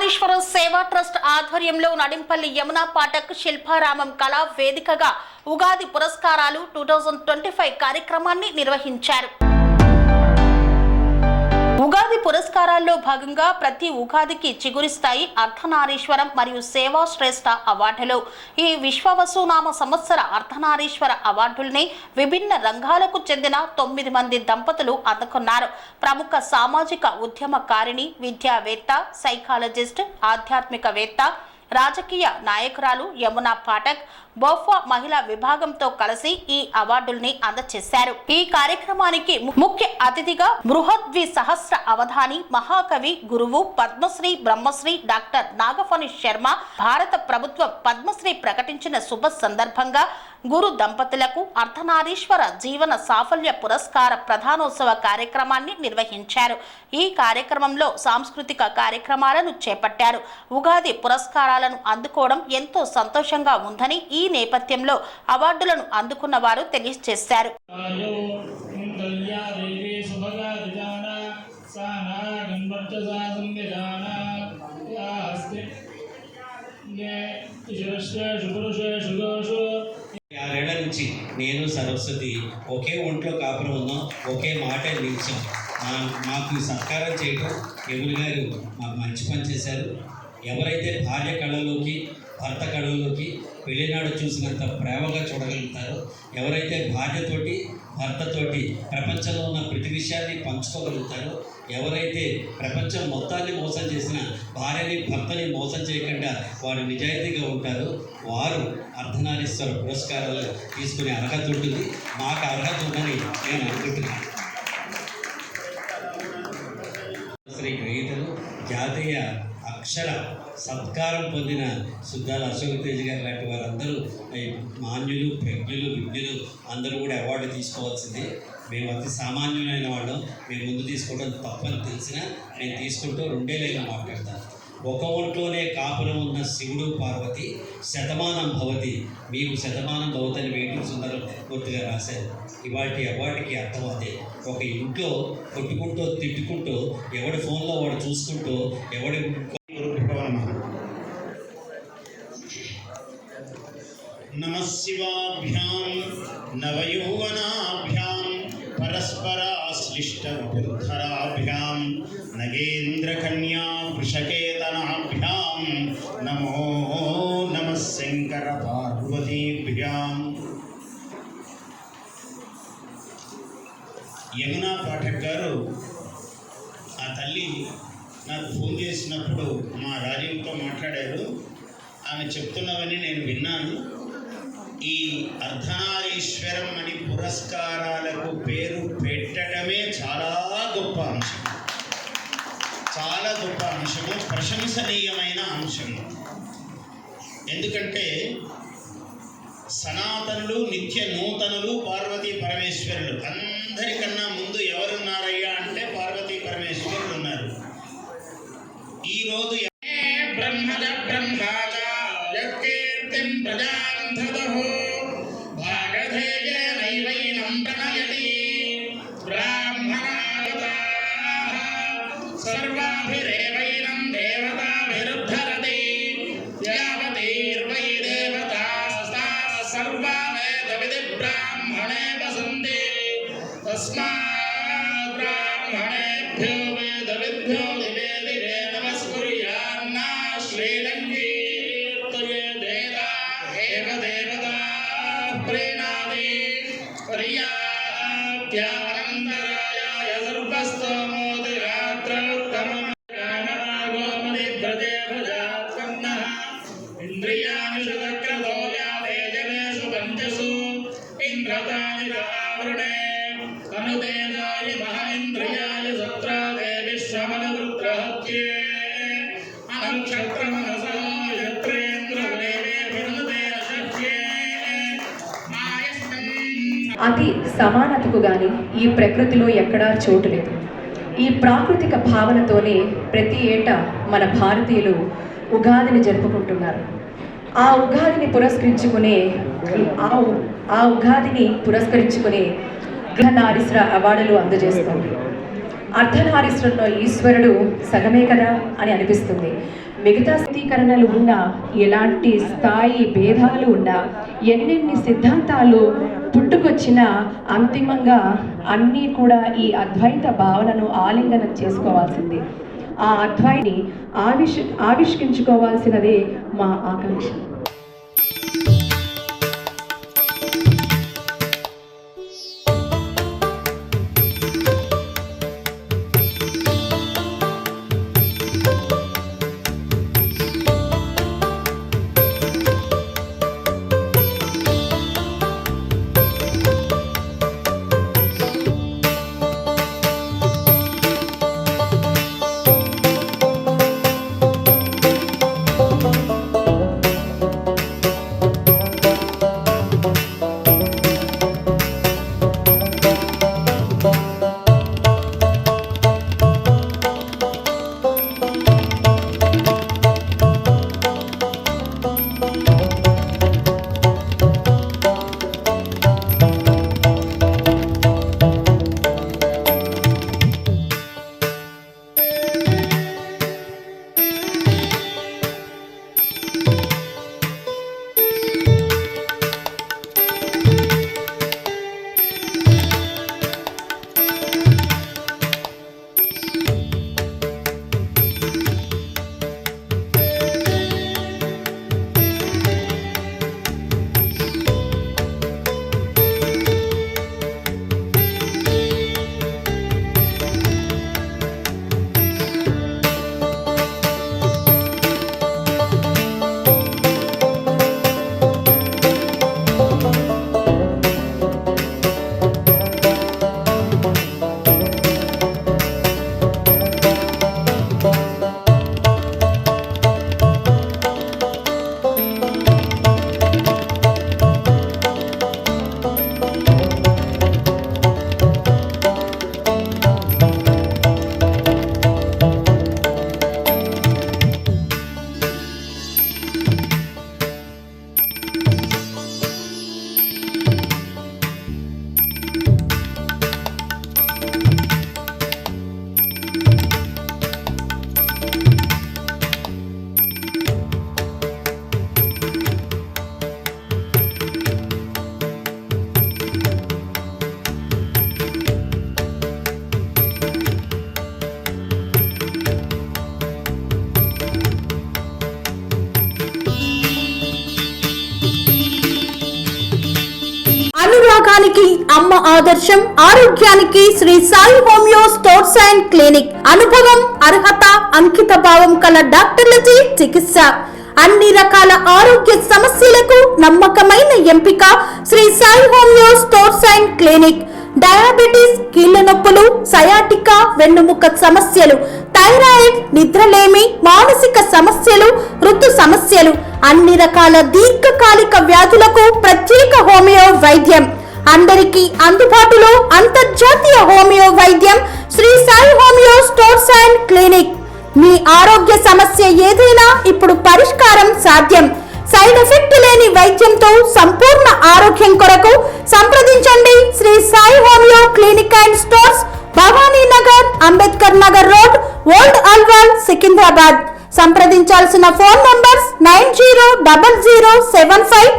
అర్ధనారీశ్వర సేవా ట్రస్ట్ ఆధ్వర్యంలో నడింపల్లి యమునా పాఠక్ శిల్పారామం కళా వేదికగా ఉగాది పురస్కారాలు 2025 కార్యక్రమాన్ని నిర్వహించారు. ఉగాది పురస్కారాల్లో భాగంగా ప్రతి ఉగాదికి చిగురిస్తాయి అర్ధనారీశ్వరం మరియు సేవా శ్రేష్ఠ అవార్డులు. ఈ విశ్వవసునామ సంవత్సర అర్ధనారీశ్వర అవార్డుల్ని విభిన్న రంగాలకు చెందిన 9 మంది దంపతులు అందుకున్నారు. ప్రముఖ సామాజిక ఉద్యమకారిణి, విద్యావేత్త, సైకాలజిస్ట్, ఆధ్యాత్మికవేత్త, రాజకీయ నాయకురాలు యమునా పాఠక్ బోఫా మహిళా విభాగంతో కలిసి ఈ అవార్డుల్ని అందజేశారు. ఈ కార్యక్రమానికి ముఖ్య అతిథిగా బృహద్వి సహస్ర అవధాని, మహాకవి, గురువు, పద్మశ్రీ, బ్రహ్మశ్రీ డాక్టర్ నాగఫణి శర్మ భారత ప్రభుత్వం పద్మశ్రీ ప్రకటించిన శుభ సందర్భంగా గురు దంపతులకు అర్ధనారీశ్వర జీవన సాఫల్య పురస్కార ప్రధానోత్సవ కార్యక్రమాన్ని నిర్వహించారు. ఈ కార్యక్రమంలో సాంస్కృతిక కార్యక్రమాలను చేపట్టారు. ఉగాది పురస్కారాలను అందుకోవడం ఎంతో సంతోషంగా ఉందని ఈ నేపథ్యంలో అవార్డులను అందుకున్న వారు తెలియజేశారు. ఆరేళ్ల నుంచి నేను సరస్వతి ఒకే ఒంట్లో కాపురం ఉన్నాం, ఒకే మాట నిలిచాం. మాకు సత్కారం చేయడం యమున గారు మాకు మంచి పని చేశారు. ఎవరైతే భార్య కళలోకి, భర్త కళలోకి పెళ్లినాడు చూసినంత ప్రేమగా చూడగలుగుతారో, ఎవరైతే భార్యతోటి, భర్తతోటి ప్రపంచంలో ఉన్న ప్రతి విషయాన్ని పంచుకోగలుగుతారో, ఎవరైతే ప్రపంచం మొత్తాన్ని మోసం చేసిన భార్యని, భర్తని మోసం చేయకుండా వారు నిజాయితీగా ఉంటారో వారు అర్ధనారీశ్వర పురస్కారాలు తీసుకునే అర్హత ఉంటుంది. మాకు అర్హత ఉందని నేను అనుకుంటున్నాను. శ్రీ గ్రహీతలు జాతీయ అక్షర సత్కారం పొందిన సుద్దాల అశోక్ తేజ్ గారు లాంటి వారందరూ మాన్యులు, ప్రజ్ఞులు, విజ్ఞులు అందరూ కూడా అవార్డు తీసుకోవాల్సిందే. మేము అతి సామాన్యులైన వాళ్ళం, మేము ముందు తీసుకోవడం తప్పని తెలిసినా నేను తీసుకుంటూ 2 లైన్లు మాట్లాడతాను. ఒక ఒంట్లోనే కాపురం ఉన్న శివుడు, పార్వతి శతమానం భవతి, మీకు శతమానం భవతి అని వేటూరి సుందరమూర్తిగా రాశారు. ఇవాటి అవార్డుకి అర్థం అదే. ఒక ఇంట్లో కొట్టుకుంటూ, తిట్టుకుంటూ, ఎవడి ఫోన్లో వాడు చూసుకుంటూ, ఎవడి నమః శివాభ్యాం నవయౌవనాభ్యాం పరస్పరాశ్లిష్టవపుర్ధరాభ్యాం నగేంద్రకన్యా వృషకేతనాభ్యాం నమో నమః శంకర పార్వతీభ్యాం. యమునా పాఠక్ గారు, ఆ తల్లి నాకు ఫోన్ చేసినప్పుడు మా రాజీవ్తో మాట్లాడారు. ఆమె చెప్తున్నవని నేను విన్నాను. ఈ అర్ధనారీశ్వరం అని పురస్కారాలకు పేరు పెట్టడమే చాలా గొప్ప అంశం, చాలా గొప్ప అంశము, ప్రశంసనీయమైన అంశము. ఎందుకంటే సనాతనులు, నిత్య నూతనులు, పార్వతీ పరమేశ్వరులు. అందరికన్నా ముందు ఎవరున్నారయ్యా అంటే పార్వతీ పరమేశ్వరులు ఉన్నారు. ఈరోజు బ్రహ్మద బ్రహ్మాజ యత్కీర్తిం ప్రజాంధదహో భాగధేయేనైవైనం ప్రణయతి బ్రాహ్మణాగతాః సర్వాభిరేవైనం దేవతాభిరుద్ధరతి యావతీర్వై దేవతాస్తాః సర్వా వేదవిధి బ్రాహ్మణే వసంతి తస్మాత్ బ్రాహ్మణేభ్యో వేదవిద్భ్యో అతి సమానతకు గాని ఈ ప్రకృతిలో ఎక్కడా చోటు లేదు. ఈ ప్రాకృతిక భావనతోనే ప్రతి ఏటా మన భారతీయులు ఉగాదిని జరుపుకుంటున్నారు. ఆ ఉగాదిని పురస్కరించుకునే అర్ధనారీశ్వర అవార్డులు అందజేస్తుంది. అర్ధనారీశ్వరంలో ఈశ్వరుడు సగమే కదా అని అనిపిస్తుంది. మిగతా స్థిరీకరణలు ఉన్నా, ఎలాంటి స్థాయి భేదాలు ఉన్నా, ఎన్నెన్ని సిద్ధాంతాలు పుట్టుకొచ్చినా అంతిమంగా అన్నీ కూడా ఈ అద్వైత భావనను ఆలింగనం చేసుకోవాల్సింది. ఆ అద్వైని ఆవిష్కరించుకోవాల్సినదే మా ఆకాంక్ష. అనురాగానికి అమ్మ ఆదర్శం, ఆరోగ్యానికి Shri Sai homeo stores and clinic. అనుభవం, అర్హత, అంకిత భావం కల డాక్టర్లచే చికిత్స. అన్ని రకాల ఆరోగ్య సమస్యలకు నమ్మకమైన ఎంపిక Shri Sai homeo stores and clinic. Diabetes, కీళ్ల నొప్పులు, సయాటికా, వెన్నుముక సమస్యలు, థైరాయిడ్, నిద్రలేమి, మానసిక సమస్యలు, ఋతు సమస్యలు, అన్ని రకాల దీర్ఘకాలిక వ్యాధులకు ప్రత్యేక హోమియో వైద్యం. అందరికీ అందుబాటులో అంతర్జాతీయ హోమియో వైద్యం Sri Sai homeo stores and clinic. మీ ఆరోగ్య సమస్య ఏదైనా ఇప్పుడు పరిష్కారం సాధ్యం. సైడ్ ఎఫెక్ట్ లేని వైద్యంతో సంపూర్ణ ఆరోగ్యం కొరకు సంప్రదించండి Shri Sai homeo clinic and stores, Bhavani Nagar, Ambedkar Nagar road, old Alwal, Secunderabad. సంప్రదించాల్సిన ఫోన్ నంబర్స్ 900075